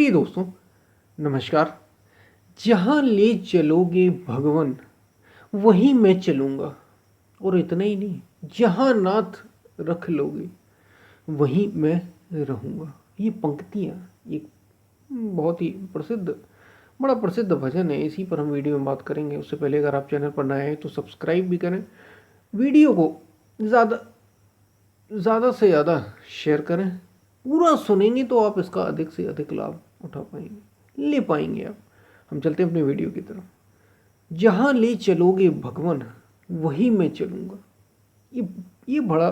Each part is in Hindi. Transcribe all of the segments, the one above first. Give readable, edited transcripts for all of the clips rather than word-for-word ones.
प्रिय दोस्तों, नमस्कार। जहाँ ले चलोगे भगवन वहीं मैं चलूँगा। और इतना ही नहीं, जहाँ नाथ रख लोगे वहीं मैं रहूँगा। ये पंक्तियाँ एक बहुत ही बड़ा प्रसिद्ध भजन है। इसी पर हम वीडियो में बात करेंगे। उससे पहले अगर आप चैनल पर नए हैं तो सब्सक्राइब भी करें, वीडियो को ज़्यादा ज़्यादा से ज़्यादा शेयर करें। पूरा सुनेंगे तो आप इसका अधिक से अधिक लाभ उठा पाएंगे, ले पाएंगे आप। हम चलते हैं अपने वीडियो की तरफ। जहाँ ले चलोगे भगवन वहीं मैं चलूँगा। ये ये बड़ा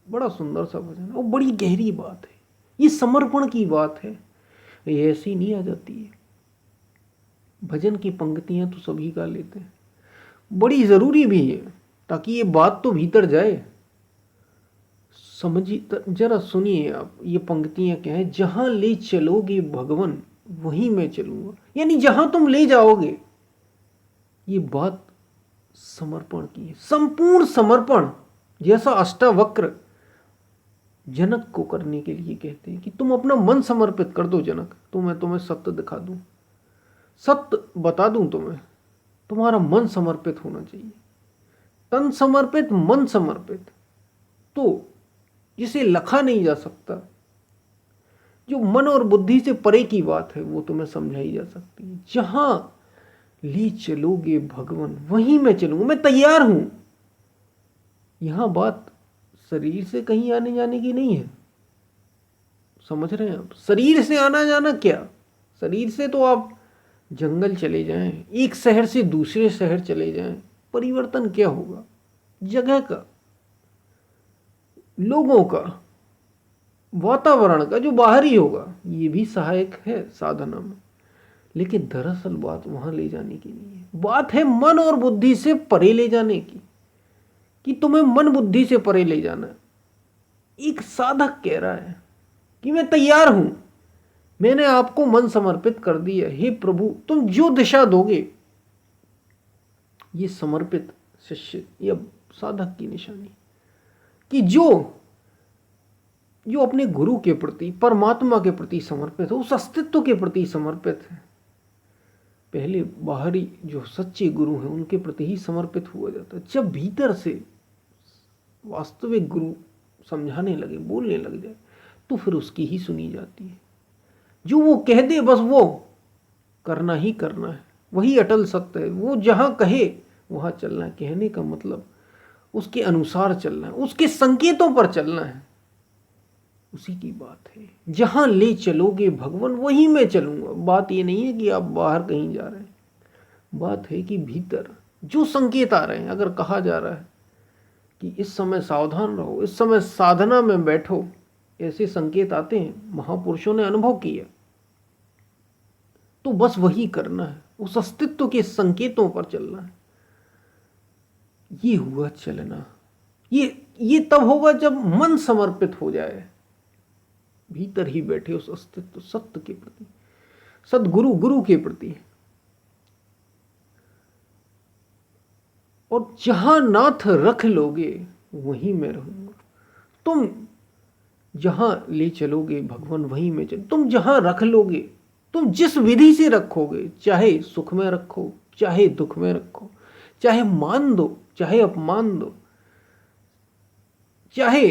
बड़ा सुंदर सा भजन है और बड़ी गहरी बात है। ये समर्पण की बात है, ये ऐसी नहीं आ जाती है। भजन की पंक्तियाँ तो सभी गा लेते हैं, बड़ी ज़रूरी भी है ताकि ये बात तो भीतर जाए। समझिए, जरा सुनिए आप, ये पंक्तियां क्या है। जहां ले चलोगे भगवन वहीं मैं चलूंगा, यानी जहां तुम ले जाओगे। ये बात समर्पण की है, संपूर्ण समर्पण। जैसा अष्टावक्र जनक को करने के लिए कहते हैं कि तुम अपना मन समर्पित कर दो जनक, तो मैं तुम्हें सत्य दिखा दूं, सत्य बता दूं तुम्हें। तुम्हारा मन समर्पित होना चाहिए, तन समर्पित, मन समर्पित। तो जिसे लखा नहीं जा सकता, जो मन और बुद्धि से परे की बात है, वो तुम्हें समझाई जा सकती है। जहां ले चलोगे भगवन वहीं मैं चलूंगा, मैं तैयार हूं। यहां बात शरीर से कहीं आने जाने की नहीं है, समझ रहे हैं आप। शरीर से आना जाना क्या, शरीर से तो आप जंगल चले जाएं, एक शहर से दूसरे शहर चले जाएं, परिवर्तन क्या होगा? जगह का, लोगों का, वातावरण का जो बाहरी होगा, ये भी सहायक है साधना में। लेकिन दरअसल बात वहां ले जाने की नहीं है, बात है मन और बुद्धि से परे ले जाने की, कि तुम्हें मन बुद्धि से परे ले जाना है। एक साधक कह रहा है कि मैं तैयार हूं, मैंने आपको मन समर्पित कर दिया, हे प्रभु तुम जो दिशा दोगे। ये समर्पित शिष्य या साधक की निशानी, कि जो अपने गुरु के प्रति, परमात्मा के प्रति समर्पित है, उस अस्तित्व के प्रति समर्पित है। पहले बाहरी जो सच्चे गुरु हैं उनके प्रति ही समर्पित हुआ जाता है। जब भीतर से वास्तविक गुरु समझाने लगे, बोलने लग जाए, तो फिर उसकी ही सुनी जाती है। जो वो कह दे बस वो करना ही करना है, वही अटल सत्य है। वो जहां कहे वहां चलना है। कहने का मतलब उसके अनुसार चलना है, उसके संकेतों पर चलना है। उसी की बात है, जहां ले चलोगे भगवन वहीं मैं चलूंगा। बात ये नहीं है कि आप बाहर कहीं जा रहे हैं, बात है कि भीतर जो संकेत आ रहे हैं। अगर कहा जा रहा है कि इस समय सावधान रहो, इस समय साधना में बैठो, ऐसे संकेत आते हैं, महापुरुषों ने अनुभव किया, तो बस वही करना है, उस अस्तित्व के संकेतों पर चलना है। ये हुआ चलना। ये तब होगा जब मन समर्पित हो जाए, भीतर ही बैठे उस अस्तित्व सत्य के प्रति, सदगुरु गुरु के प्रति। और जहां नाथ रख लोगे वहीं मैं रहूंगा। तुम जहां ले चलोगे भगवान वहीं मैं चल। तुम जहां रख लोगे, तुम जिस विधि से रखोगे, चाहे सुख में रखो, चाहे दुख में रखो, चाहे मान दो, चाहे अपमान दो, चाहे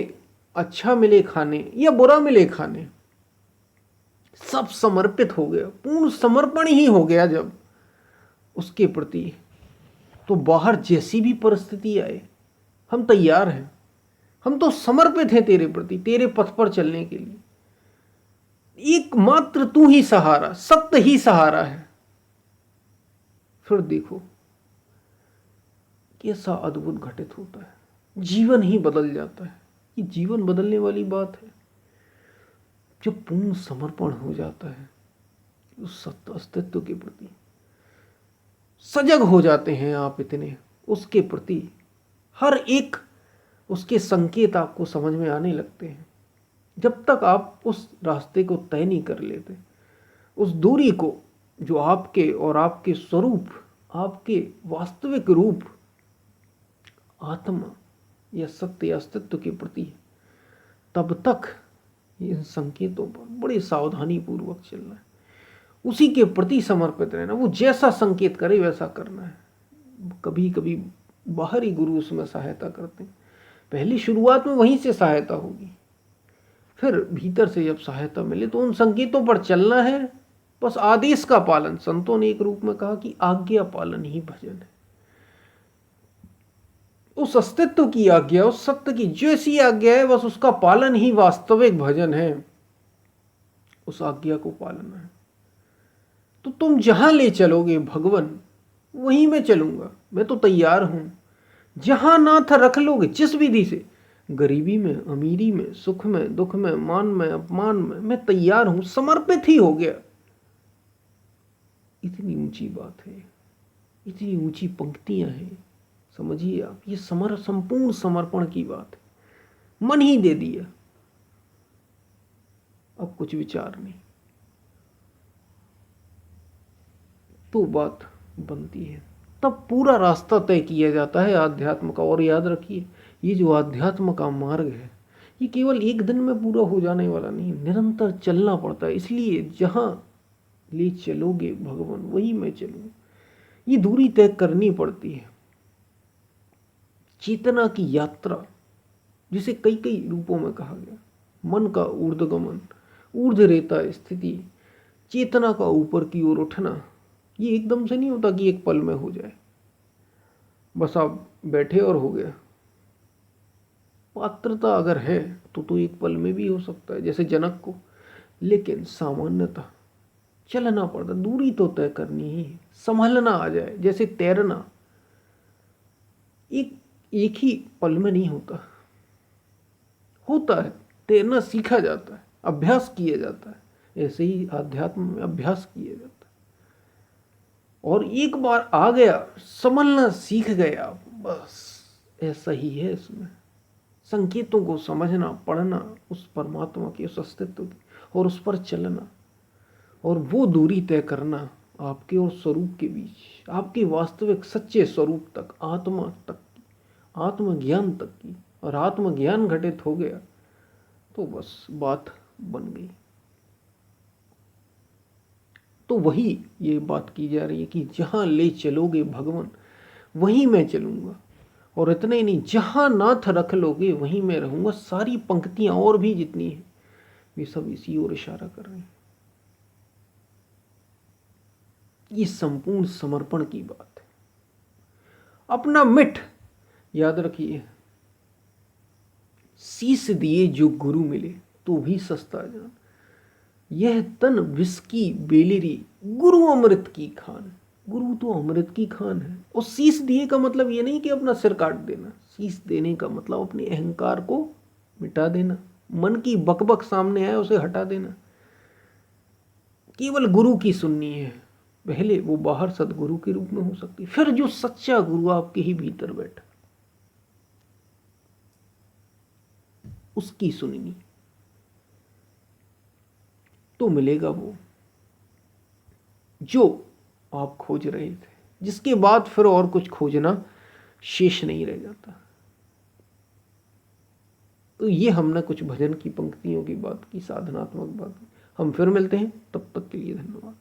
अच्छा मिले खाने या बुरा मिले खाने, सब समर्पित हो गया, पूर्ण समर्पण ही हो गया जब उसके प्रति। तो बाहर जैसी भी परिस्थिति आए, हम तैयार हैं, हम तो समर्पित हैं तेरे प्रति, तेरे पथ पर चलने के लिए। एकमात्र तू ही सहारा, सत्य ही सहारा है। फिर देखो कैसा अद्भुत घटित होता है, जीवन ही बदल जाता है। ये जीवन बदलने वाली बात है जब पूर्ण समर्पण हो जाता है उस सत्य अस्तित्व के प्रति। सजग हो जाते हैं आप इतने उसके प्रति, हर एक उसके संकेत आपको समझ में आने लगते हैं। जब तक आप उस रास्ते को तय नहीं कर लेते, उस दूरी को जो आपके और आपके स्वरूप, आपके वास्तविक रूप आत्मा या सत्य अस्तित्व के प्रति है, तब तक इन संकेतों पर बड़े सावधानी पूर्वक चलना है। उसी के प्रति समर्पित रहना, वो जैसा संकेत करे वैसा करना है। कभी कभी बाहरी गुरु उसमें सहायता करते हैं, पहली शुरुआत में वहीं से सहायता होगी, फिर भीतर से जब सहायता मिले तो उन संकेतों पर चलना है। बस आदेश का पालन, संतों ने एक रूप में कहा कि आज्ञा पालन ही भजन है। उस अस्तित्व की आज्ञा, उस सत्य की जैसी आज्ञा है, बस उसका पालन ही वास्तविक भजन है। उस आज्ञा को पालना है। तो तुम जहां ले चलोगे भगवान, वहीं मैं चलूंगा, मैं तो तैयार हूं। जहां नाथ रख लोगे, जिस विधि से, गरीबी में, अमीरी में, सुख में, दुख में, मान में, अपमान में, मैं तैयार हूं, समर्पित ही हो गया। इतनी ऊंची बात है, इतनी ऊंची पंक्तियां हैं। समझिए आप, ये संपूर्ण समर्पण की बात है। मन ही दे दिया, अब कुछ विचार नहीं, तो बात बनती है। तब पूरा रास्ता तय किया जाता है आध्यात्म का। और याद रखिए, ये जो आध्यात्म का मार्ग है, ये केवल एक दिन में पूरा हो जाने वाला नहीं, निरंतर चलना पड़ता है। इसलिए जहां ले चलोगे भगवान, वही मैं चलूँ, ये दूरी तय करनी पड़ती है। चेतना की यात्रा, जिसे कई कई रूपों में कहा गया, मन का ऊर्ध्वगमन, ऊर्ध्वरेता स्थिति, चेतना का ऊपर की ओर उठना, ये एकदम से नहीं होता कि एक पल में हो जाए, बस आप बैठे और हो गया। पात्रता अगर है तो एक पल में भी हो सकता है, जैसे जनक को, लेकिन सामान्यतः चलना पड़ता, दूरी तो तय करनी ही है। संभलना आ जाए, जैसे तैरना एक ही पल में नहीं होता है, तैरना सीखा जाता है, अभ्यास किया जाता है। ऐसे ही आध्यात्म में अभ्यास किया जाता है। और एक बार आ गया, संभलना सीख गया, बस ऐसा ही है। इसमें संकेतों को समझना, पढ़ना, उस परमात्मा के, उस अस्तित्व की, और उस पर चलना, और वो दूरी तय करना आपके और स्वरूप के बीच, आपके वास्तविक सच्चे स्वरूप तक, आत्मा तक की, आत्मज्ञान तक की। और आत्मज्ञान घटित हो गया तो बस बात बन गई। तो वही ये बात की जा रही है कि जहां ले चलोगे भगवान, वहीं मैं चलूंगा। और इतना ही नहीं, जहां नाथ रख लोगे वहीं मैं रहूंगा। सारी पंक्तियां और भी जितनी हैं, वे सब इसी ओर इशारा कर रही हैं। ये संपूर्ण समर्पण की बात है। अपना मिट, याद रखिए, शीश दिए जो गुरु मिले तो भी सस्ता जान। यह तन विस्की बेलेरी, गुरु अमृत की खान। गुरु तो अमृत की खान है। और शीश दिए का मतलब ये नहीं कि अपना सिर काट देना। शीश देने का मतलब अपने अहंकार को मिटा देना, मन की बकबक सामने आए उसे हटा देना। केवल गुरु की सुननी है। पहले वो बाहर सदगुरु के रूप में हो सकती, फिर जो सच्चा गुरु आपके ही भीतर बैठा, उसकी सुननी, तो मिलेगा वो जो आप खोज रहे थे, जिसके बाद फिर और कुछ खोजना शेष नहीं रह जाता। तो ये हमने कुछ भजन की पंक्तियों की बात की, साधनात्मक बात की। हम फिर मिलते हैं, तब तक के लिए धन्यवाद।